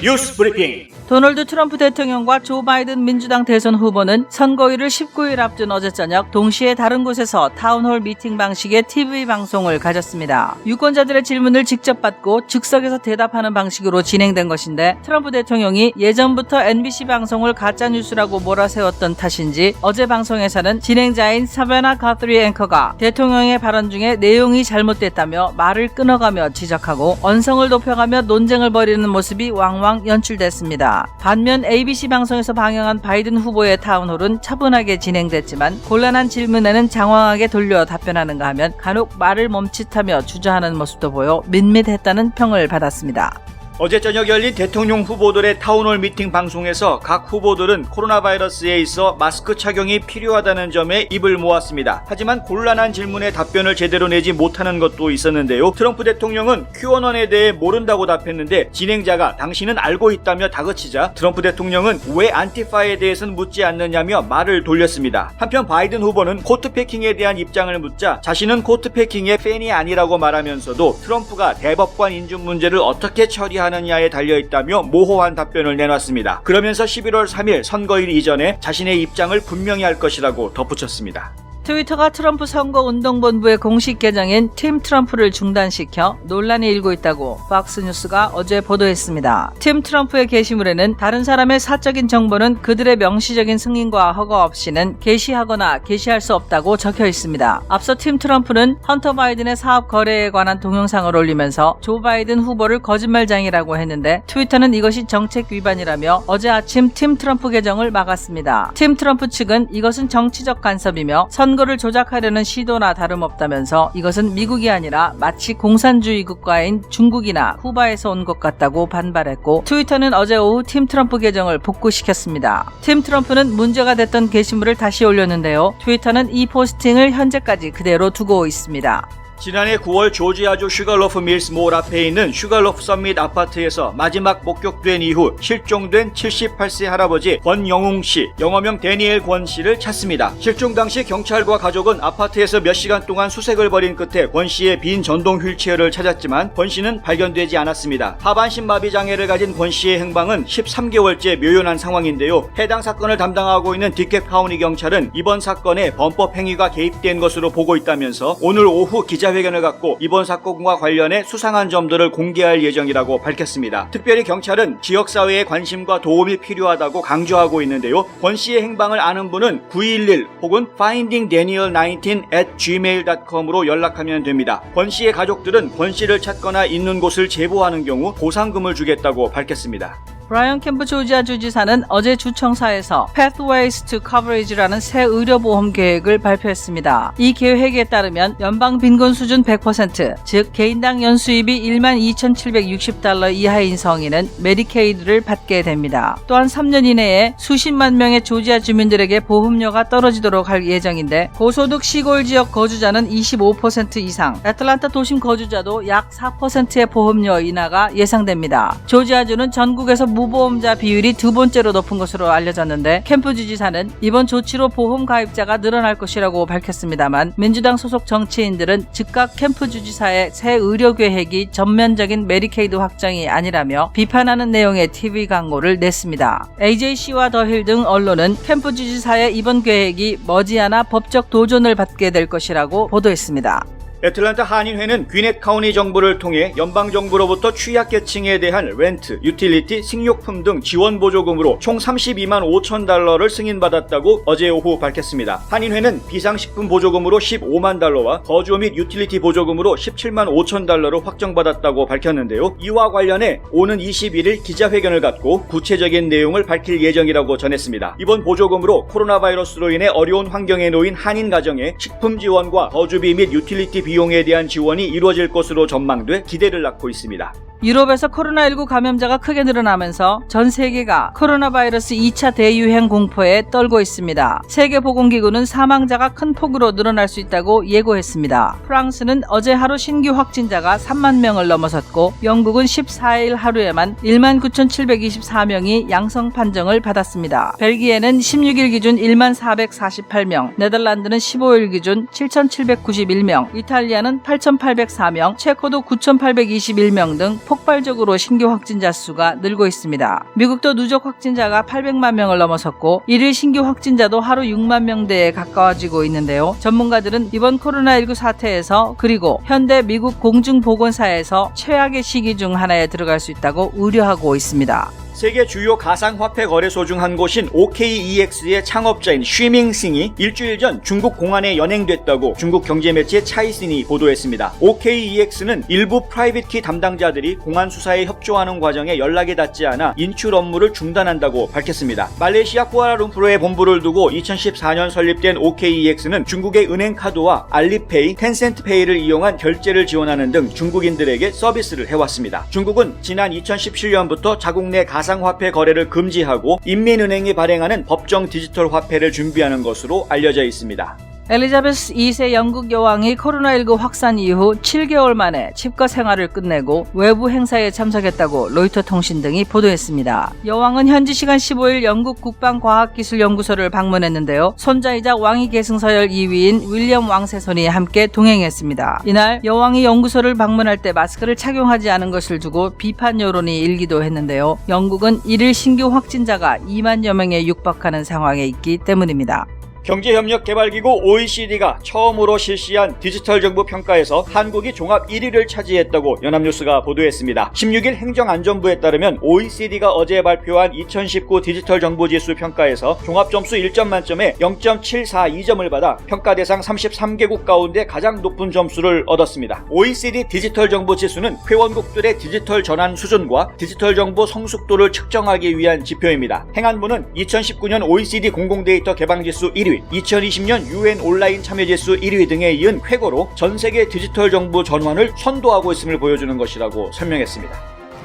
뉴스 브리핑. 도널드 트럼프 대통령과 조 바이든 민주당 대선 후보는 선거일을 19일 앞둔 어제 저녁 동시에 다른 곳에서 타운홀 미팅 방식의 TV 방송을 가졌습니다. 유권자들의 질문을 직접 받고 즉석에서 대답하는 방식으로 진행된 것인데 트럼프 대통령이 예전부터 NBC 방송을 가짜뉴스라고 몰아세웠던 탓인지 어제 방송에서는 진행자인 사베나 가트리 앵커가 대통령의 발언 중에 내용이 잘못됐다며 말을 끊어가며 지적하고 언성을 높여가며 논쟁을 벌이는 모습이 왕왕 연출됐습니다. 반면 ABC 방송에서 방영한 바이든 후보의 타운홀은 차분하게 진행됐지만 곤란한 질문에는 장황하게 돌려 답변하는가 하면 간혹 말을 멈칫하며 주저하는 모습도 보여 밋밋했다는 평을 받았습니다. 어제 저녁 열린 대통령 후보들의 타운홀 미팅 방송에서 각 후보들은 코로나 바이러스에 있어 마스크 착용이 필요하다는 점에 입을 모았습니다. 하지만 곤란한 질문에 답변을 제대로 내지 못하는 것도 있었는데요. 트럼프 대통령은 Q&A에 대해 모른다고 답했는데 진행자가 당신은 알고 있다며 다그치자 트럼프 대통령은 왜 안티파에 대해서는 묻지 않느냐며 말을 돌렸습니다. 한편 바이든 후보는 코트 패킹에 대한 입장을 묻자 자신은 코트 패킹의 팬이 아니라고 말하면서도 트럼프가 대법관 인준 문제를 어떻게 처리하느냐에 달려있다며 모호한 답변을 내놨습니다. 그러면서 11월 3일 선거일 이전에 자신의 입장을 분명히 할 것이라고 덧붙였습니다. 트위터가 트럼프 선거운동본부의 공식 계정인 팀 트럼프를 중단시켜 논란이 일고 있다고 팍스뉴스가 어제 보도했습니다. 팀 트럼프의 게시물에는 다른 사람의 사적인 정보는 그들의 명시적인 승인과 허가 없이는 게시하거나 게시할 수 없다고 적혀 있습니다. 앞서 팀 트럼프는 헌터 바이든의 사업 거래에 관한 동영상을 올리면서 조 바이든 후보를 거짓말장이라고 했는데 트위터는 이것이 정책 위반이라며 어제 아침 팀 트럼프 계정을 막았습니다. 팀 트럼프 측은 이것은 정치적 간섭이며 선거를 조작하려는 시도나 다름없다면서 이것은 미국이 아니라 마치 공산주의 국가인 중국이나 쿠바에서 온 것 같다고 반발했고 트위터는 어제 오후 팀 트럼프 계정을 복구시켰습니다. 팀 트럼프는 문제가 됐던 게시물을 다시 올렸는데요. 트위터는 이 포스팅을 현재까지 그대로 두고 있습니다. 지난해 9월 조지아주 슈갈로프 밀스 몰 앞에 있는 슈갈로프 서밋 아파트에서 마지막 목격된 이후 실종된 78세 할아버지 권영웅 씨, 영어명 데니엘 권 씨를 찾습니다. 실종 당시 경찰과 가족은 아파트에서 몇 시간 동안 수색을 벌인 끝에 권 씨의 빈 전동 휠체어를 찾았지만 권 씨는 발견되지 않았습니다. 하반신 마비 장애를 가진 권 씨의 행방은 13개월째 묘연한 상황인데요. 해당 사건을 담당하고 있는 디캡 카운티 경찰은 이번 사건에 범법 행위가 개입된 것으로 보고 있다면서 오늘 오후 기자회견을 갖고 이번 사건과 관련해 수상한 점들을 공개할 예정이라고 밝혔습니다. 특별히 경찰은 지역사회의 관심과 도움이 필요하다고 강조하고 있는데요. 권 씨의 행방을 아는 분은 911 혹은 findingdaniel19@gmail.com으로 연락하면 됩니다. 권 씨의 가족들은 권 씨를 찾거나 있는 곳을 제보하는 경우 보상금을 주겠다고 밝혔습니다. 브라이언 캠프 조지아 주지사는 어제 주청사에서 Pathways to Coverage라는 새 의료보험 계획을 발표했습니다. 이 계획에 따르면 연방 빈곤 수준 100%, 즉 개인당 연수입이 12,760달러 이하인 성인은 메디케이드를 받게 됩니다. 또한 3년 이내에 수십만 명의 조지아 주민들에게 보험료가 떨어지도록 할 예정인데 고소득 시골 지역 거주자는 25% 이상, 애틀란타 도심 거주자도 약 4%의 보험료 인하가 예상됩니다. 조지아주는 전국에서 무보험자 비율이 두 번째로 높은 것으로 알려졌는데 캠프 주지사는 이번 조치로 보험 가입자가 늘어날 것이라고 밝혔습니다만 민주당 소속 정치인들은 즉각 캠프 주지사의 새 의료 계획이 전면적인 메디케이드 확정이 아니라며 비판하는 내용의 TV 광고를 냈습니다. AJC와 더힐 등 언론은 캠프 주지사의 이번 계획이 머지않아 법적 도전을 받게 될 것이라고 보도했습니다. 애틀란타 한인회는 귀넷 카운티 정부를 통해 연방정부로부터 취약계층에 대한 렌트, 유틸리티, 식료품 등 지원 보조금으로 총 32만 5천 달러를 승인받았다고 어제 오후 밝혔습니다. 한인회는 비상식품 보조금으로 15만 달러와 거주 및 유틸리티 보조금으로 17만 5천 달러로 확정받았다고 밝혔는데요. 이와 관련해 오는 21일 기자회견을 갖고 구체적인 내용을 밝힐 예정이라고 전했습니다. 이번 보조금으로 코로나 바이러스로 인해 어려운 환경에 놓인 한인 가정에 식품 지원과 거주비 및 유틸리티 비용에 대한 지원이 이루어질 것으로 전망돼 기대를 낳고 있습니다. 유럽에서 코로나19 감염자가 크게 늘어나면서 전 세계가 코로나 바이러스 2차 대유행 공포에 떨고 있습니다. 세계보건기구는 사망자가 큰 폭으로 늘어날 수 있다고 예고했습니다. 프랑스는 어제 하루 신규 확진자가 3만 명을 넘어섰고 영국은 14일 하루에만 19,724명이 양성 판정을 받았습니다. 벨기에는 16일 기준 14,448명, 네덜란드는 15일 기준 7,791명, 이탈리아는 8,804명, 체코도 9,821명 등 폭발적으로 신규 확진자 수가 늘고 있습니다. 미국도 누적 확진자가 800만 명을 넘어섰고 일일 신규 확진자도 하루 6만 명대에 가까워지고 있는데요. 전문가들은 이번 코로나19 사태에서 그리고 현대 미국 공중보건사에서 최악의 시기 중 하나에 들어갈 수 있다고 우려하고 있습니다. 세계 주요 가상화폐 거래소 중 한 곳인 OKEX의 창업자인 쉬밍싱이 일주일 전 중국 공안에 연행됐다고 중국 경제 매체 차이신이 보도했습니다. OKEX는 일부 프라이빗 키 담당자들이 공안 수사에 협조하는 과정에 연락이 닿지 않아 인출 업무를 중단한다고 밝혔습니다. 말레이시아 쿠알라룸푸르에 본부를 두고 2014년 설립된 OKEX는 중국의 은행카드와 알리페이, 텐센트페이를 이용한 결제를 지원하는 등 중국인들에게 서비스를 해왔습니다. 중국은 지난 2017년부터 자국 내 가상화폐 거래를 금지하고 인민은행이 발행하는 법정 디지털 화폐를 준비하는 것으로 알려져 있습니다. 엘리자베스 2세 영국 여왕이 코로나19 확산 이후 7개월 만에 집거 생활을 끝내고 외부 행사에 참석했다고 로이터 통신 등이 보도했습니다. 여왕은 현지 시간 15일 영국 국방과학기술연구소를 방문했는데요. 손자이자 왕위 계승서열 2위인 윌리엄 왕세손이 함께 동행했습니다. 이날 여왕이 연구소를 방문할 때 마스크를 착용하지 않은 것을 두고 비판 여론이 일기도 했는데요. 영국은 일일 신규 확진자가 2만여 명에 육박하는 상황에 있기 때문입니다. 경제협력개발기구 OECD가 처음으로 실시한 디지털 정부 평가에서 한국이 종합 1위를 차지했다고 연합뉴스가 보도했습니다. 16일 행정안전부에 따르면 OECD가 어제 발표한 2019 디지털 정부지수 평가에서 종합점수 1점 만점에 0.742점을 받아 평가 대상 33개국 가운데 가장 높은 점수를 얻었습니다. OECD 디지털 정부 지수는 회원국들의 디지털 전환 수준과 디지털 정보 성숙도를 측정하기 위한 지표입니다. 행안부는 2019년 OECD 공공데이터 개방지수 1위, 2020년 UN 온라인 참여지수 1위 등에 이은 쾌거로 전세계 디지털 정부 전환을 선도하고 있음을 보여주는 것이라고 설명했습니다.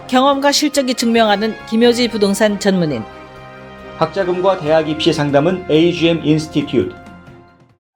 경험과 실적이 증명하는 김효지 부동산 전문인. 학자금과 대학 입시 상담은 AGM 인스티튜트.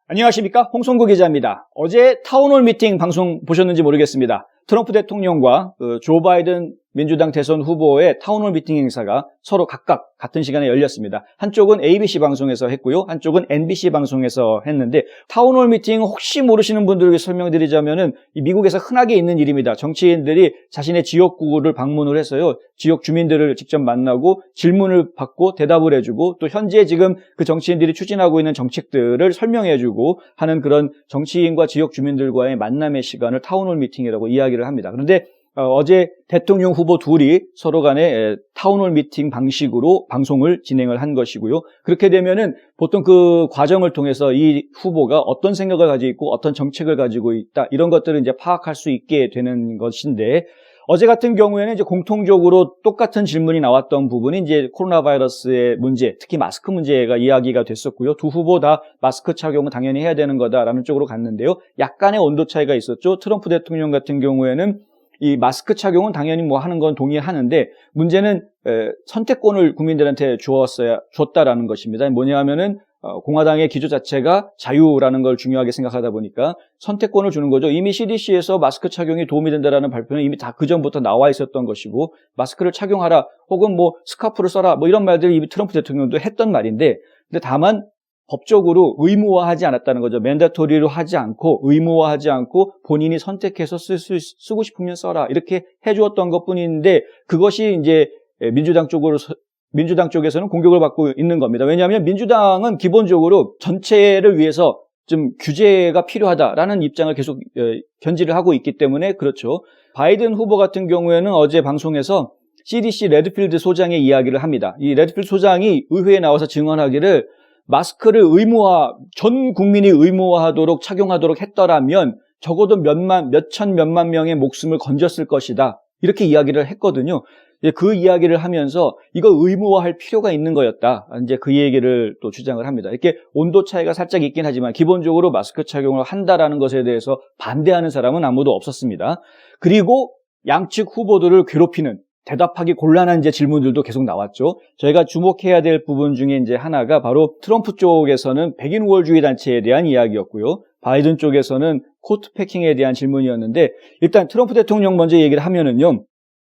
안녕하십니까, 홍성구 기자입니다. 어제 타운홀 미팅 방송 보셨는지 모르겠습니다. 트럼프 대통령과 조 바이든 민주당 대선 후보의 타운홀 미팅 행사가 서로 각각 같은 시간에 열렸습니다. 한쪽은 ABC 방송에서 했고요. 한쪽은 NBC 방송에서 했는데, 타운홀 미팅 혹시 모르시는 분들에게 설명드리자면은 미국에서 흔하게 있는 일입니다. 정치인들이 자신의 지역구를 방문을 해서요, 지역 주민들을 직접 만나고 질문을 받고 대답을 해주고, 또 현재 지금 그 정치인들이 추진하고 있는 정책들을 설명해주고 하는 그런 정치인과 지역 주민들과의 만남의 시간을 타운홀 미팅이라고 이야기를 합니다. 그런데 어제 대통령 후보 둘이 서로 간에 타운홀 미팅 방식으로 방송을 진행을 한 것이고요. 그렇게 되면은 보통 그 과정을 통해서 이 후보가 어떤 생각을 가지고 있고 어떤 정책을 가지고 있다, 이런 것들을 이제 파악할 수 있게 되는 것인데, 어제 같은 경우에는 이제 공통적으로 똑같은 질문이 나왔던 부분이 이제 코로나 바이러스의 문제, 특히 마스크 문제가 이야기가 됐었고요. 두 후보 다 마스크 착용은 당연히 해야 되는 거다라는 쪽으로 갔는데요. 약간의 온도 차이가 있었죠. 트럼프 대통령 같은 경우에는 이 마스크 착용은 당연히 뭐 하는 건 동의하는데, 문제는 선택권을 국민들한테 줬다라는 것입니다. 뭐냐 하면은 공화당의 기조 자체가 자유라는 걸 중요하게 생각하다 보니까 선택권을 주는 거죠. 이미 CDC에서 마스크 착용이 도움이 된다라는 발표는 이미 다 그전부터 나와 있었던 것이고, 마스크를 착용하라 혹은 뭐 스카프를 써라 뭐 이런 말들을 이미 트럼프 대통령도 했던 말인데, 근데 다만 법적으로 의무화하지 않았다는 거죠. 맨다토리로 하지 않고, 의무화하지 않고 본인이 선택해서 쓰고 싶으면 써라, 이렇게 해주었던 것뿐인데, 그것이 이제 민주당 쪽에서는 공격을 받고 있는 겁니다. 왜냐하면 민주당은 기본적으로 전체를 위해서 좀 규제가 필요하다라는 입장을 계속 견지를 하고 있기 때문에 그렇죠. 바이든 후보 같은 경우에는 어제 방송에서 CDC 레드필드 소장의 이야기를 합니다. 이 레드필드 소장이 의회에 나와서 증언하기를, 마스크를 전 국민이 의무화하도록 착용하도록 했더라면 적어도 몇만 명의 목숨을 건졌을 것이다, 이렇게 이야기를 했거든요. 그 이야기를 하면서 이거 의무화할 필요가 있는 거였다, 이제 그 얘기를 또 주장을 합니다. 이렇게 온도 차이가 살짝 있긴 하지만 기본적으로 마스크 착용을 한다라는 것에 대해서 반대하는 사람은 아무도 없었습니다. 그리고 양측 후보들을 괴롭히는, 대답하기 곤란한 이제 질문들도 계속 나왔죠. 저희가 주목해야 될 부분 중에 이제 하나가 바로 트럼프 쪽에서는 백인 우월주의 단체에 대한 이야기였고요. 바이든 쪽에서는 코트 패킹에 대한 질문이었는데, 일단 트럼프 대통령 먼저 얘기를 하면은요,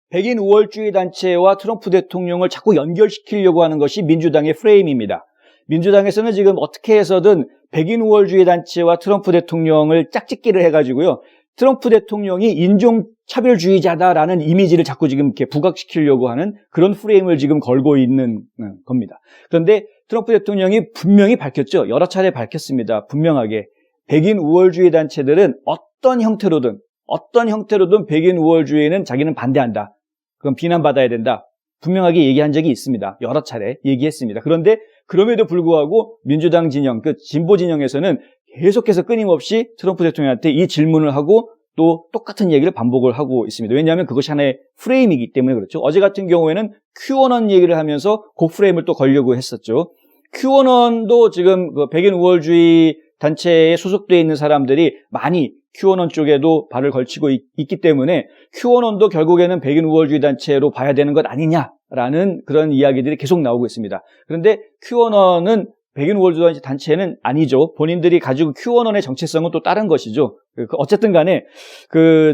백인 우월주의 단체와 트럼프 대통령을 자꾸 연결시키려고 하는 것이 민주당의 프레임입니다. 민주당에서는 지금 어떻게 해서든 백인 우월주의 단체와 트럼프 대통령을 짝짓기를 해가지고요, 트럼프 대통령이 인종차별주의자다라는 이미지를 자꾸 지금 이렇게 부각시키려고 하는 그런 프레임을 지금 걸고 있는 겁니다. 그런데 트럼프 대통령이 분명히 밝혔죠. 여러 차례 밝혔습니다. 분명하게. 백인 우월주의 단체들은 어떤 형태로든 백인 우월주의는 자기는 반대한다. 그건 비난받아야 된다. 분명하게 얘기한 적이 있습니다. 여러 차례 얘기했습니다. 그런데 그럼에도 불구하고 민주당 진영, 그 진보 진영에서는 계속해서 끊임없이 트럼프 대통령한테 이 질문을 하고 또 똑같은 얘기를 반복을 하고 있습니다. 왜냐하면 그것이 하나의 프레임이기 때문에 그렇죠. 어제 같은 경우에는 QAnon 얘기를 하면서 그 프레임을 또 걸려고 했었죠. QAnon도 지금 그 백인 우월주의 단체에 소속되어 있는 사람들이 많이 QAnon 쪽에도 발을 걸치고 있기 때문에 QAnon도 결국에는 백인 우월주의 단체로 봐야 되는 것 아니냐라는 그런 이야기들이 계속 나오고 있습니다. 그런데 QAnon은 백인 우월주의 단체는 아니죠. 본인들이 가지고 QAnon의 정체성은 또 다른 것이죠. 어쨌든 간에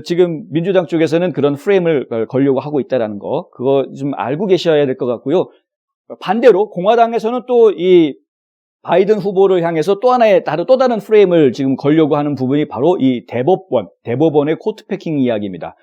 지금 민주당 쪽에서는 그런 프레임을 걸려고 하고 있다는 거, 그거 좀 알고 계셔야 될 것 같고요. 반대로 공화당에서는 또 이 바이든 후보를 향해서 또 다른 프레임을 지금 걸려고 하는 부분이 바로 이 대법원의 코트패킹 이야기입니다.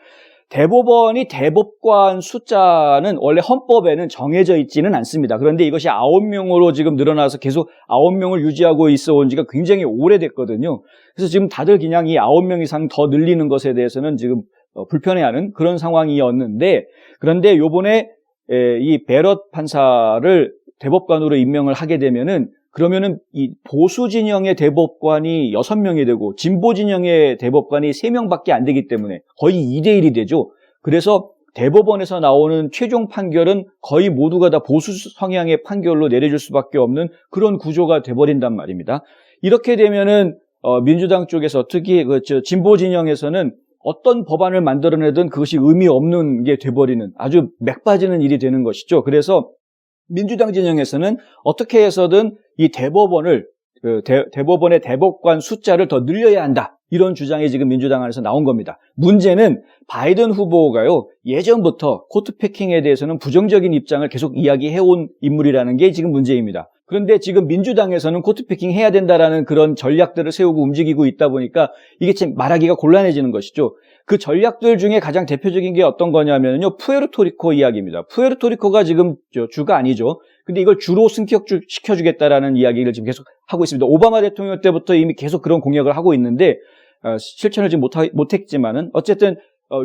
대법관 숫자는 원래 헌법에는 정해져 있지는 않습니다. 그런데 이것이 9명으로 지금 늘어나서 계속 9명을 유지하고 있어 온 지가 굉장히 오래됐거든요. 그래서 지금 다들 그냥 이 9명 이상 더 늘리는 것에 대해서는 지금 불편해하는 그런 상황이었는데, 그런데 요번에 이 베럿 판사를 대법관으로 임명을 하게 되면은, 그러면은 이 보수 진영의 대법관이 6명이 되고 진보 진영의 대법관이 3명밖에 안 되기 때문에 거의 2대1이 되죠. 그래서 대법원에서 나오는 최종 판결은 거의 모두가 다 보수 성향의 판결로 내려질 수밖에 없는 그런 구조가 돼버린단 말입니다. 이렇게 되면은 민주당 쪽에서 특히 진보 진영에서는 어떤 법안을 만들어내든 그것이 의미 없는 게 돼버리는 아주 맥 빠지는 일이 되는 것이죠. 그래서 민주당 진영에서는 어떻게 해서든 이 대법원의 대법관 숫자를 더 늘려야 한다. 이런 주장이 지금 민주당 안에서 나온 겁니다. 문제는 바이든 후보가요, 예전부터 코트패킹에 대해서는 부정적인 입장을 계속 이야기해온 인물이라는 게 지금 문제입니다. 그런데 지금 민주당에서는 코트패킹 해야 된다라는 그런 전략들을 세우고 움직이고 있다 보니까 이게 참 말하기가 곤란해지는 것이죠. 그 전략들 중에 가장 대표적인 게 어떤 거냐면요, 푸에르토리코 이야기입니다. 푸에르토리코가 지금 주가 아니죠. 근데 이걸 주로 승격시켜주겠다라는 이야기를 지금 계속 하고 있습니다. 오바마 대통령 때부터 이미 계속 그런 공약을 하고 있는데 실천을 지금 못했지만은 어쨌든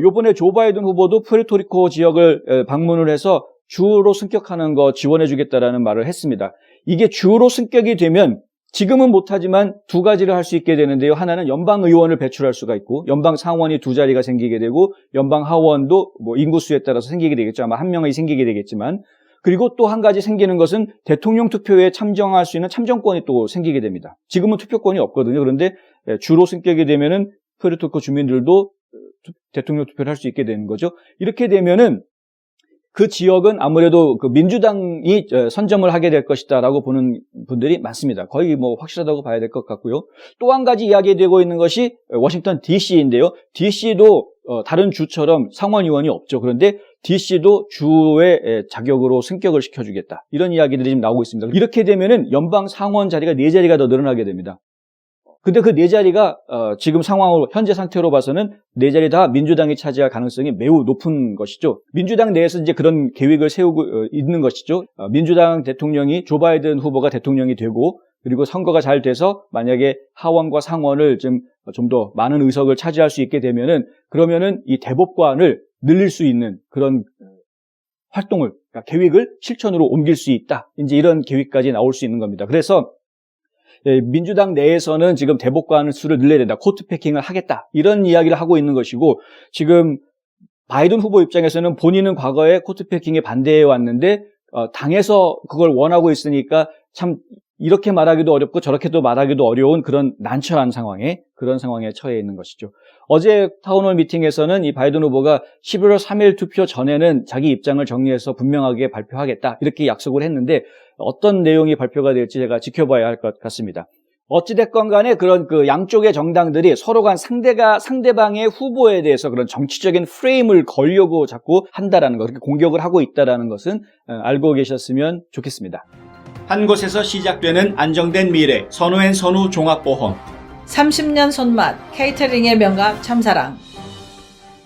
요번에 조 바이든 후보도 푸에르토리코 지역을 방문을 해서 주로 승격하는 거 지원해주겠다라는 말을 했습니다. 이게 주로 승격이 되면 지금은 못하지만 두 가지를 할 수 있게 되는데요. 하나는 연방 의원을 배출할 수가 있고 연방 상원이 2자리가 생기게 되고 연방 하원도 뭐 인구수에 따라서 생기게 되겠죠. 아마 한 명이 생기게 되겠지만, 그리고 또 한 가지 생기는 것은 대통령 투표에 참정할 수 있는 참정권이 또 생기게 됩니다. 지금은 투표권이 없거든요. 그런데 주로 승격이 되면은 푸에르토리코 주민들도 대통령 투표를 할 수 있게 되는 거죠. 이렇게 되면은 그 지역은 아무래도 그 민주당이 선점을 하게 될 것이다라고 보는 분들이 많습니다. 거의 뭐 확실하다고 봐야 될 것 같고요. 또 한 가지 이야기되고 있는 것이 워싱턴 DC인데요. DC도 다른 주처럼 상원의원이 없죠. 그런데 DC도 주의 자격으로 승격을 시켜주겠다. 이런 이야기들이 지금 나오고 있습니다. 이렇게 되면은 연방 상원 자리가 4자리가 더 늘어나게 됩니다. 근데 그 4자리가 지금 상황으로 현재 상태로 봐서는 4자리 다 민주당이 차지할 가능성이 매우 높은 것이죠. 민주당 내에서 이제 그런 계획을 세우고 있는 것이죠. 민주당 대통령이 조 바이든 후보가 대통령이 되고, 그리고 선거가 잘 돼서 만약에 하원과 상원을 좀 더 많은 의석을 차지할 수 있게 되면은, 그러면은 이 대법관을 늘릴 수 있는 그런 활동을, 그러니까 계획을 실천으로 옮길 수 있다. 이제 이런 계획까지 나올 수 있는 겁니다. 그래서 민주당 내에서는 지금 대법관 수를 늘려야 된다. 코트패킹을 하겠다. 이런 이야기를 하고 있는 것이고, 지금 바이든 후보 입장에서는 본인은 과거에 코트패킹에 반대해 왔는데 당에서 그걸 원하고 있으니까 참 이렇게 말하기도 어렵고 저렇게도 말하기도 어려운 그런 난처한 상황에 처해 있는 것이죠. 어제 타운홀 미팅에서는 이 바이든 후보가 11월 3일 투표 전에는 자기 입장을 정리해서 분명하게 발표하겠다. 이렇게 약속을 했는데 어떤 내용이 발표가 될지 제가 지켜봐야 할 것 같습니다. 어찌됐건 간에 그런 그 양쪽의 정당들이 서로 간 상대방의 후보에 대해서 그런 정치적인 프레임을 걸려고 자꾸 한다라는 것, 그렇게 공격을 하고 있다라는 것은 알고 계셨으면 좋겠습니다. 한 곳에서 시작되는 안정된 미래, 선우앤선우 종합보험. 30년 손맛, 케이터링의 명가 참사랑.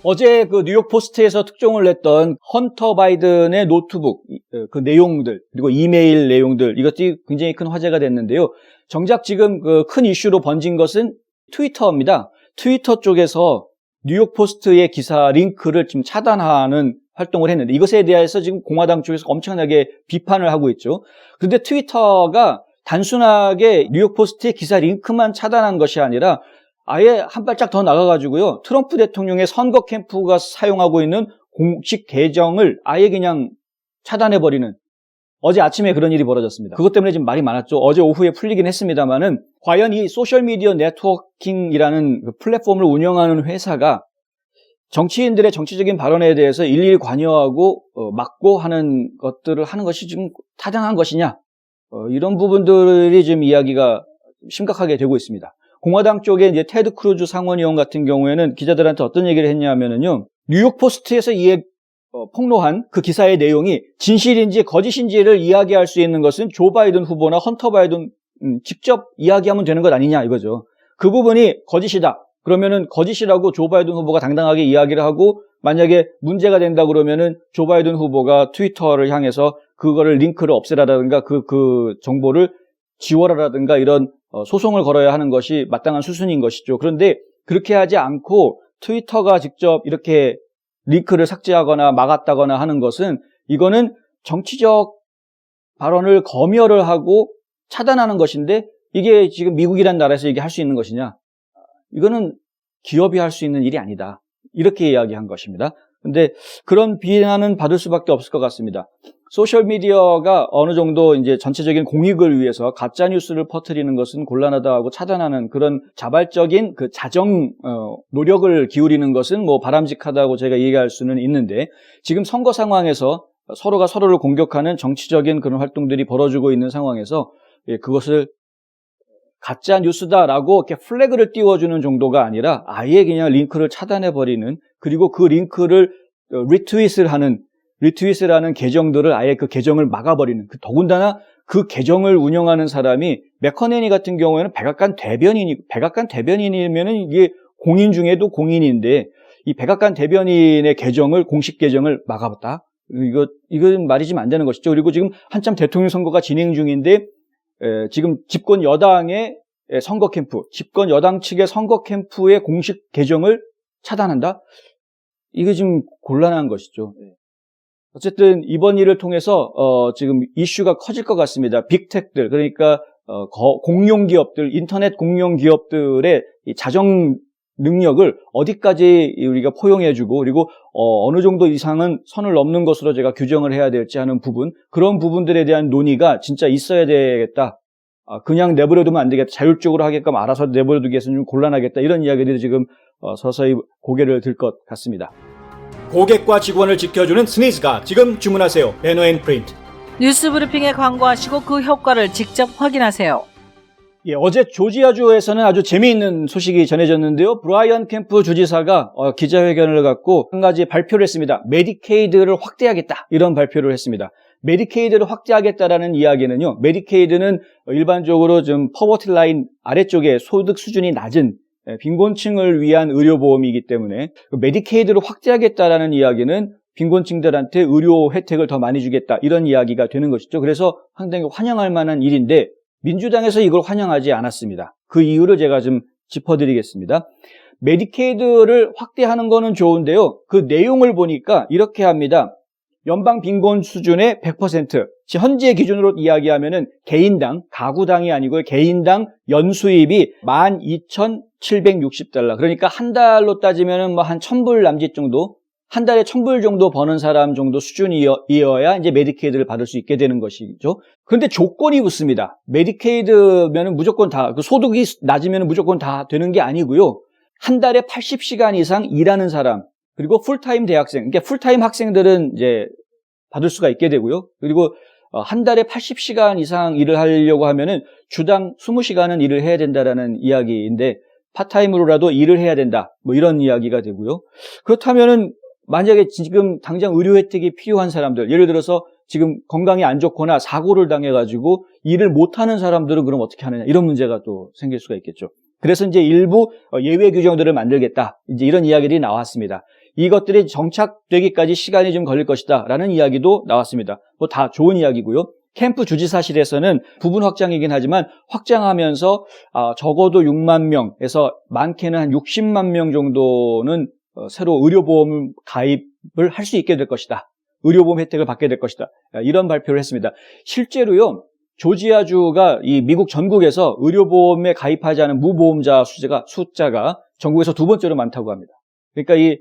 어제 그 뉴욕 포스트에서 특종을 냈던 헌터 바이든의 노트북 그 내용들 그리고 이메일 내용들 이것들이 굉장히 큰 화제가 됐는데요. 정작 지금 그 큰 이슈로 번진 것은 트위터입니다. 트위터 쪽에서 뉴욕 포스트의 기사 링크를 지금 차단하는 활동을 했는데 이것에 대해서 지금 공화당 쪽에서 엄청나게 비판을 하고 있죠. 그런데 트위터가 단순하게 뉴욕 포스트의 기사 링크만 차단한 것이 아니라 아예 한 발짝 더 나가가지고요. 트럼프 대통령의 선거 캠프가 사용하고 있는 공식 계정을 아예 그냥 차단해버리는 어제 아침에 그런 일이 벌어졌습니다. 그것 때문에 지금 말이 많았죠. 어제 오후에 풀리긴 했습니다만은 과연 이 소셜미디어 네트워킹이라는 그 플랫폼을 운영하는 회사가 정치인들의 정치적인 발언에 대해서 일일이 관여하고 막고 하는 것들을 하는 것이 지금 타당한 것이냐 이런 부분들이 지금 이야기가 심각하게 되고 있습니다. 공화당 쪽에 이제 테드 크루즈 상원의원 같은 경우에는 기자들한테 어떤 얘기를 했냐면은요, 뉴욕 포스트에서 폭로한 그 기사의 내용이 진실인지 거짓인지를 이야기할 수 있는 것은 조 바이든 후보나 헌터 바이든 직접 이야기하면 되는 것 아니냐 이거죠. 그 부분이 거짓이다. 그러면은 거짓이라고 조 바이든 후보가 당당하게 이야기를 하고 만약에 문제가 된다 그러면은 조 바이든 후보가 트위터를 향해서 그거를 링크를 없애라든가 그 정보를 지워라라든가 이런 소송을 걸어야 하는 것이 마땅한 수순인 것이죠. 그런데 그렇게 하지 않고 트위터가 직접 이렇게 링크를 삭제하거나 막았다거나 하는 것은 이거는 정치적 발언을 검열을 하고 차단하는 것인데 이게 지금 미국이라는 나라에서 이게 할 수 있는 것이냐? 이거는 기업이 할 수 있는 일이 아니다. 이렇게 이야기한 것입니다. 근데 그런 비난은 받을 수밖에 없을 것 같습니다. 소셜미디어가 어느 정도 이제 전체적인 공익을 위해서 가짜뉴스를 퍼뜨리는 것은 곤란하다 하고 차단하는 그런 자발적인 그 자정, 노력을 기울이는 것은 뭐 바람직하다고 제가 얘기할 수는 있는데 지금 선거 상황에서 서로가 서로를 공격하는 정치적인 그런 활동들이 벌어지고 있는 상황에서 그것을 가짜 뉴스다라고 이렇게 플래그를 띄워주는 정도가 아니라 아예 그냥 링크를 차단해버리는 그리고 그 링크를 리트윗을 하는 계정들을 아예 그 계정을 막아버리는 더군다나 그 계정을 운영하는 사람이 맥커네니 같은 경우에는 백악관 대변인이면은 이게 공인 중에도 공인인데 이 백악관 대변인의 계정을 공식 계정을 막아봤다. 이건 말이 좀 안 되는 것이죠. 그리고 지금 한참 대통령 선거가 진행 중인데 지금 집권 여당의 선거 캠프, 집권 여당 측의 선거 캠프의 공식 계정을 차단한다? 이게 지금 곤란한 것이죠. 어쨌든 이번 일을 통해서 지금 이슈가 커질 것 같습니다. 빅텍들, 그러니까 공룡기업들, 인터넷 공룡기업들의 이 자정 능력을 어디까지 우리가 포용해주고 그리고 어느 정도 이상은 선을 넘는 것으로 제가 규정을 해야 될지 하는 부분, 그런 부분들에 대한 논의가 진짜 있어야 되겠다. 그냥 내버려두면 안 되겠다. 자율적으로 하게끔 알아서 내버려두기 위해서는 좀 곤란하겠다. 이런 이야기들이 지금 서서히 고개를 들 것 같습니다. 고객과 직원을 지켜주는 스니즈가 지금 주문하세요. 배너앤프린트. 뉴스브리핑에 광고하시고 그 효과를 직접 확인하세요. 어제 조지아주에서는 아주 재미있는 소식이 전해졌는데요. 브라이언 캠프 주지사가 기자회견을 갖고 한 가지 발표를 했습니다. 메디케이드를 확대하겠다. 이런 발표를 했습니다. 메디케이드를 확대하겠다라는 이야기는요. 메디케이드는 일반적으로 좀 퍼버티 라인 아래쪽에 소득 수준이 낮은 빈곤층을 위한 의료보험이기 때문에 메디케이드를 확대하겠다라는 이야기는 빈곤층들한테 의료 혜택을 더 많이 주겠다. 이런 이야기가 되는 것이죠. 그래서 상당히 환영할 만한 일인데 민주당에서 이걸 환영하지 않았습니다. 그 이유를 제가 좀 짚어드리겠습니다. 메디케이드를 확대하는 거는 좋은데요. 그 내용을 보니까 이렇게 합니다. 연방 빈곤 수준의 100%, 현재 기준으로 이야기하면은 개인당, 가구당이 아니고 개인당 연수입이 12,760달러. 그러니까 한 달로 따지면은 뭐 한 1,000불 남짓 정도, 한 달에 1,000불 정도 버는 사람 정도 수준이어야 이제 메디케이드를 받을 수 있게 되는 것이죠. 그런데 조건이 붙습니다. 메디케이드면은 무조건 다, 그 소득이 낮으면 무조건 다 되는 게 아니고요. 한 달에 80시간 이상 일하는 사람, 그리고 풀타임 대학생, 그러니까 풀타임 학생들은 이제 받을 수가 있게 되고요. 그리고 한 달에 80시간 이상 일을 하려고 하면은 주당 20시간은 일을 해야 된다라는 이야기인데 파타임으로라도 일을 해야 된다. 뭐 이런 이야기가 되고요. 그렇다면은 만약에 지금 당장 의료 혜택이 필요한 사람들, 예를 들어서 지금 건강이 안 좋거나 사고를 당해가지고 일을 못하는 사람들은 그럼 어떻게 하느냐 이런 문제가 또 생길 수가 있겠죠. 그래서 이제 일부 예외 규정들을 만들겠다. 이제 이런 이야기들이 나왔습니다. 이것들이 정착되기까지 시간이 좀 걸릴 것이다 라는 이야기도 나왔습니다. 뭐 다 좋은 이야기고요. 캠프 주지사실에서는 부분 확장이긴 하지만 확장하면서 적어도 6만 명에서 많게는 한 60만 명 정도는 새로 의료보험 가입을 할 수 있게 될 것이다. 의료보험 혜택을 받게 될 것이다. 이런 발표를 했습니다. 실제로요. 조지아주가 이 미국 전국에서 의료보험에 가입하지 않은 무보험자 숫자가 전국에서 두 번째로 많다고 합니다. 그러니까 이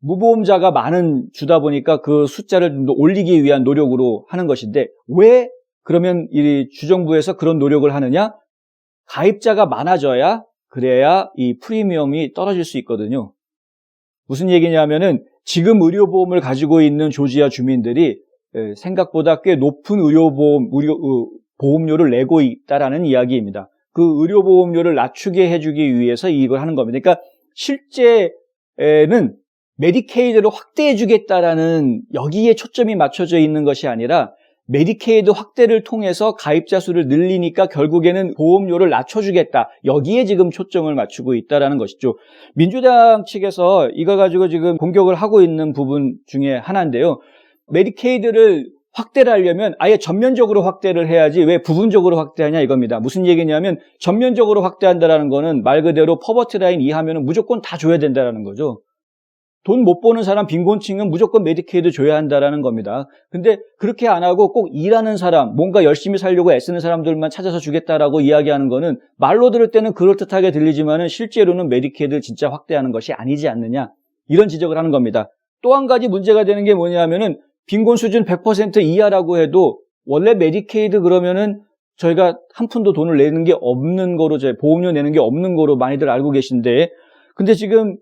무보험자가 많은 주다 보니까 그 숫자를 좀 더 올리기 위한 노력으로 하는 것인데 왜 그러면 이 주정부에서 그런 노력을 하느냐? 가입자가 많아져야 그래야 이 프리미엄이 떨어질 수 있거든요. 무슨 얘기냐면은 지금 의료보험을 가지고 있는 조지아 주민들이 생각보다 꽤 높은 보험료를 내고 있다라는 이야기입니다. 그 의료보험료를 낮추게 해주기 위해서 이걸 하는 겁니다. 그러니까 실제는 메디케이드를 확대해주겠다라는 여기에 초점이 맞춰져 있는 것이 아니라 메디케이드 확대를 통해서 가입자 수를 늘리니까 결국에는 보험료를 낮춰주겠다. 여기에 지금 초점을 맞추고 있다는 것이죠. 민주당 측에서 이거 가지고 지금 공격을 하고 있는 부분 중에 하나인데요. 메디케이드를 확대를 하려면 아예 전면적으로 확대를 해야지 왜 부분적으로 확대하냐 이겁니다. 무슨 얘기냐면 전면적으로 확대한다는 거는 말 그대로 퍼버티 라인 이하면 무조건 다 줘야 된다는 거죠. 돈 못 버는 사람, 빈곤층은 무조건 메디케이드 줘야 한다는 겁니다. 근데 그렇게 안 하고 꼭 일하는 사람, 뭔가 열심히 살려고 애쓰는 사람들만 찾아서 주겠다라고 이야기하는 거는 말로 들을 때는 그럴듯하게 들리지만은 실제로는 메디케이드를 진짜 확대하는 것이 아니지 않느냐. 이런 지적을 하는 겁니다. 또 한 가지 문제가 되는 게 뭐냐면은 빈곤 수준 100% 이하라고 해도 원래 메디케이드 그러면은 저희가 한 푼도 돈을 내는 게 없는 거로, 보험료 내는 게 없는 거로 많이들 알고 계신데, 근데 지금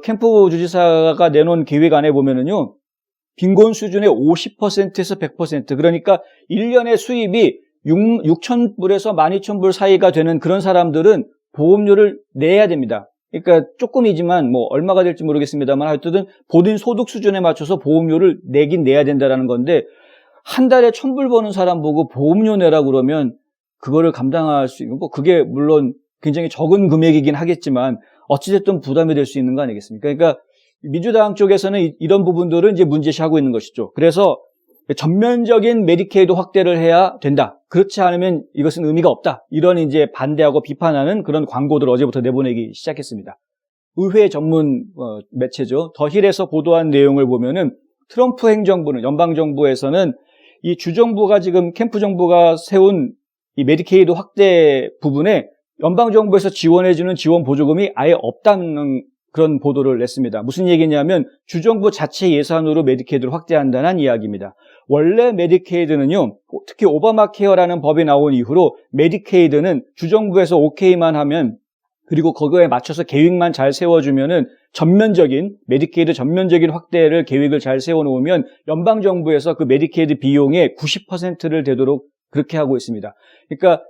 캠프 주지사가 내놓은 계획안에 보면은요, 빈곤 수준의 50%에서 100%, 그러니까 1년의 수입이 6,000불에서 12,000불 사이가 되는 그런 사람들은 보험료를 내야 됩니다. 그러니까 조금이지만 뭐 얼마가 될지 모르겠습니다만 하여튼 본인 소득 수준에 맞춰서 보험료를 내긴 내야 된다는 건데 한 달에 1,000불 버는 사람 보고 보험료 내라 그러면 그거를 감당할 수 있는, 뭐 그게 물론 굉장히 적은 금액이긴 하겠지만 어찌됐든 부담이 될 수 있는 거 아니겠습니까? 그러니까 민주당 쪽에서는 이런 부분들을 이제 문제시하고 있는 것이죠. 그래서 전면적인 메디케이드 확대를 해야 된다. 그렇지 않으면 이것은 의미가 없다. 이런 이제 반대하고 비판하는 그런 광고들을 어제부터 내보내기 시작했습니다. 의회 전문 매체죠. 더 힐에서 보도한 내용을 보면은 트럼프 행정부는, 연방정부에서는 이 주정부가 지금 캠프 정부가 세운 이 메디케이드 확대 부분에 연방정부에서 지원해주는 지원 보조금이 아예 없다는 그런 보도를 냈습니다. 무슨 얘기냐면 주정부 자체 예산으로 메디케이드를 확대한다는 이야기입니다. 원래 메디케이드는요, 특히 오바마 케어라는 법이 나온 이후로 메디케이드는 주정부에서 오케이만 하면, 그리고 그거에 맞춰서 계획만 잘 세워주면은 메디케이드 전면적인 확대를 계획을 잘 세워놓으면 연방정부에서 그 메디케이드 비용의 90%를 되도록 그렇게 하고 있습니다. 그러니까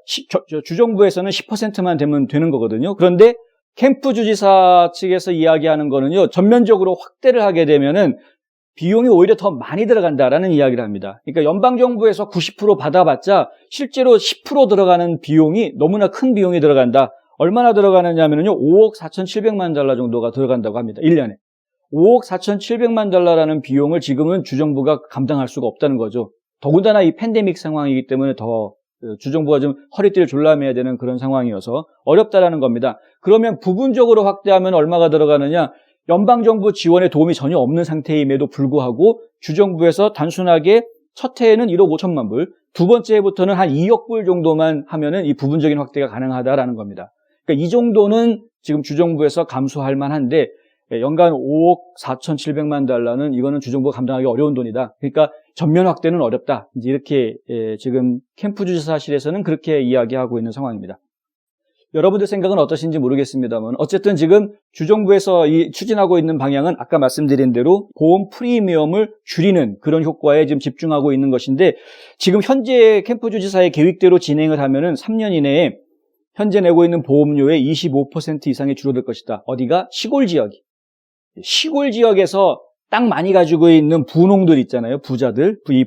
주정부에서는 10%만 되면 되는 거거든요. 그런데 캠프 주지사 측에서 이야기하는 거는요, 전면적으로 확대를 하게 되면은 비용이 오히려 더 많이 들어간다라는 이야기를 합니다. 그러니까 연방정부에서 90% 받아봤자 실제로 10% 들어가는 비용이 너무나 큰 비용이 들어간다. 얼마나 들어가느냐면요, 5억 4,700만 달러 정도가 들어간다고 합니다. 1년에. 5억 4,700만 달러라는 비용을 지금은 주정부가 감당할 수가 없다는 거죠. 더군다나 이 팬데믹 상황이기 때문에 더 주정부가 좀 허리띠를 졸라매야 되는 그런 상황이어서 어렵다라는 겁니다. 그러면 부분적으로 확대하면 얼마가 들어가느냐? 연방정부 지원에 도움이 전혀 없는 상태임에도 불구하고 주정부에서 단순하게 첫 해에는 1억 5천만 불, 두 번째 해부터는 한 2억 불 정도만 하면은 이 부분적인 확대가 가능하다라는 겁니다. 그러니까 이 정도는 지금 주정부에서 감수할 만한데 연간 5억 4,700만 달러는 이거는 주정부가 감당하기 어려운 돈이다. 그러니까 전면 확대는 어렵다. 이제 이렇게 지금 캠프 주지사실에서는 그렇게 이야기하고 있는 상황입니다. 여러분들 생각은 어떠신지 모르겠습니다만 어쨌든 지금 주정부에서 추진하고 있는 방향은 아까 말씀드린 대로 보험 프리미엄을 줄이는 그런 효과에 지금 집중하고 있는 것인데 지금 현재 캠프 주지사의 계획대로 진행을 하면은 3년 이내에 현재 내고 있는 보험료의 25% 이상이 줄어들 것이다. 어디가? 시골 지역이. 시골 지역에서 땅 많이 가지고 있는 분홍들 있잖아요. 부자들. 이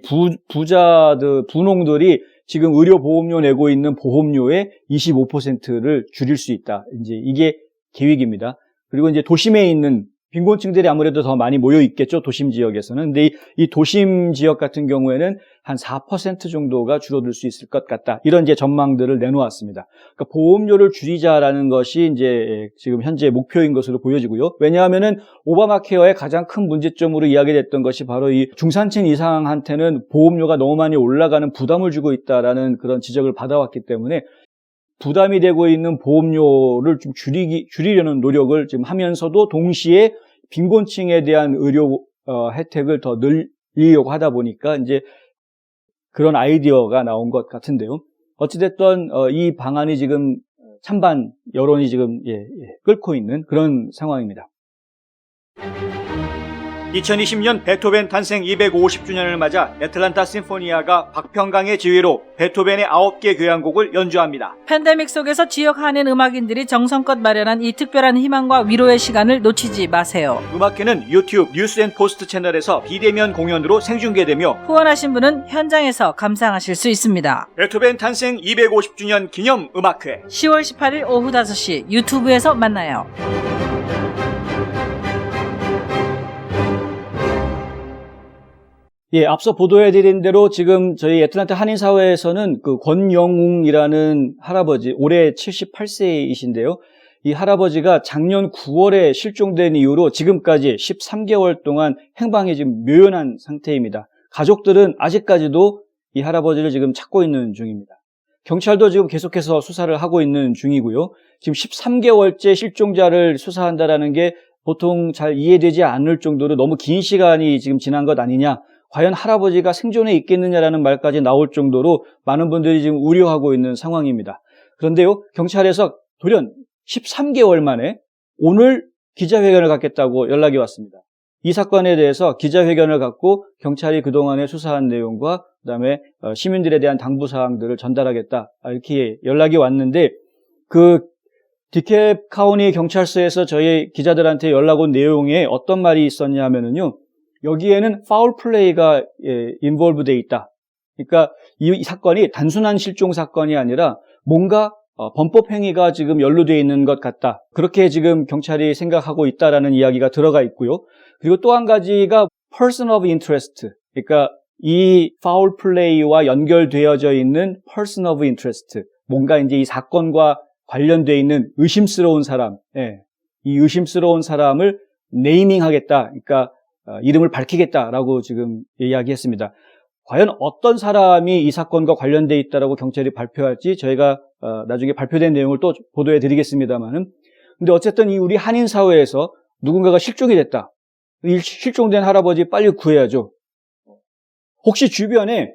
부자들, 분홍들이 지금 의료보험료 내고 있는 보험료의 25%를 줄일 수 있다. 이제 이게 계획입니다. 그리고 이제 도심에 있는 빈곤층들이 아무래도 더 많이 모여 있겠죠. 도심 지역에서는. 근데 이 도심 지역 같은 경우에는 한 4% 정도가 줄어들 수 있을 것 같다. 이런 이제 전망들을 내놓았습니다. 그러니까 보험료를 줄이자라는 것이 이제 지금 현재 목표인 것으로 보여지고요. 왜냐하면은 오바마 케어의 가장 큰 문제점으로 이야기됐던 것이 바로 이 중산층 이상한테는 보험료가 너무 많이 올라가는 부담을 주고 있다라는 그런 지적을 받아왔기 때문에 부담이 되고 있는 보험료를 좀 줄이려는 노력을 지금 하면서도 동시에 빈곤층에 대한 의료 혜택을 더 늘리려고 하다 보니까 이제 그런 아이디어가 나온 것 같은데요. 어찌됐든 이 방안이 지금 찬반 여론이 지금 끓고 있는 그런 상황입니다. 2020년 베토벤 탄생 250주년을 맞아 애틀란타 심포니아가 박평강의 지휘로 베토벤의 9개 교향곡을 연주합니다. 팬데믹 속에서 지역 한인 음악인들이 정성껏 마련한 이 특별한 희망과 위로의 시간을 놓치지 마세요. 음악회는 유튜브 뉴스앤포스트 채널에서 비대면 공연으로 생중계되며 후원하신 분은 현장에서 감상하실 수 있습니다. 베토벤 탄생 250주년 기념 음악회 10월 18일 오후 5시 유튜브에서 만나요. 앞서 보도해드린 대로 지금 저희 애틀란타 한인사회에서는 그 권영웅이라는 할아버지, 올해 78세이신데요. 이 할아버지가 작년 9월에 실종된 이후로 지금까지 13개월 동안 행방이 지금 묘연한 상태입니다. 가족들은 아직까지도 이 할아버지를 지금 찾고 있는 중입니다. 경찰도 지금 계속해서 수사를 하고 있는 중이고요. 지금 13개월째 실종자를 수사한다라는 게 보통 잘 이해되지 않을 정도로 너무 긴 시간이 지금 지난 것 아니냐. 과연 할아버지가 생존해 있겠느냐라는 말까지 나올 정도로 많은 분들이 지금 우려하고 있는 상황입니다. 그런데요, 경찰에서 돌연 13개월 만에 오늘 기자회견을 갖겠다고 연락이 왔습니다. 이 사건에 대해서 기자회견을 갖고 경찰이 그동안에 수사한 내용과 그다음에 시민들에 대한 당부사항들을 전달하겠다 이렇게 연락이 왔는데 그 디캡 카운티 경찰서에서 저희 기자들한테 연락 온 내용에 어떤 말이 있었냐 하면은요. 여기에는 파울 플레이가 인볼브 돼 있다. 그러니까 이 사건이 단순한 실종 사건이 아니라 뭔가 범법 행위가 지금 연루되어 있는 것 같다. 그렇게 지금 경찰이 생각하고 있다라는 이야기가 들어가 있고요. 그리고 또 한 가지가 person of interest. 그러니까 이 파울 플레이와 연결되어져 있는 person of interest. 뭔가 이제 이 사건과 관련되어 있는 의심스러운 사람. 이 의심스러운 사람을 네이밍하겠다. 그러니까 이름을 밝히겠다라고 지금 이야기했습니다. 과연 어떤 사람이 이 사건과 관련되어 있다라고 경찰이 발표할지 저희가 나중에 발표된 내용을 또 보도해 드리겠습니다만은 근데 어쨌든 이 우리 한인 사회에서 누군가가 실종이 됐다. 이 실종된 할아버지 빨리 구해야죠. 혹시 주변에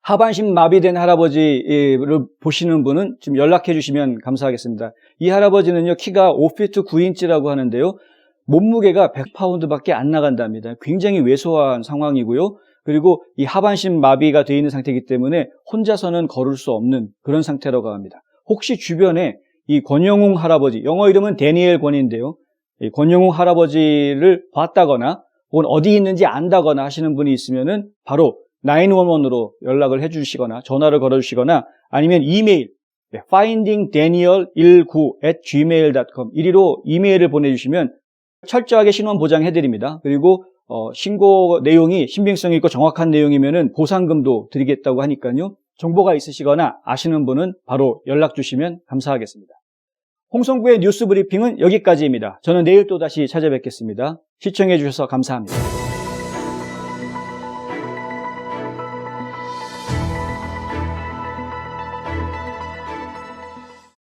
하반신 마비된 할아버지를 보시는 분은 지금 연락해 주시면 감사하겠습니다. 이 할아버지는요, 키가 5피트 9인치라고 하는데요. 몸무게가 100파운드밖에 안 나간답니다. 굉장히 왜소한 상황이고요. 그리고 이 하반신 마비가 되어 있는 상태이기 때문에 혼자서는 걸을 수 없는 그런 상태라고 합니다. 혹시 주변에 이 권영웅 할아버지, 영어 이름은 데니엘 권인데요. 이 권영웅 할아버지를 봤다거나 혹은 어디 있는지 안다거나 하시는 분이 있으면은 바로 911으로 연락을 해주시거나 전화를 걸어주시거나 아니면 이메일 findingdaniel19@gmail.com 이리로 이메일을 보내주시면 철저하게 신원 보장해드립니다. 그리고 신고 내용이 신빙성 있고 정확한 내용이면은 보상금도 드리겠다고 하니까요. 정보가 있으시거나 아시는 분은 바로 연락 주시면 감사하겠습니다. 홍성구의 뉴스 브리핑은 여기까지입니다. 저는 내일 또 다시 찾아뵙겠습니다. 시청해 주셔서 감사합니다.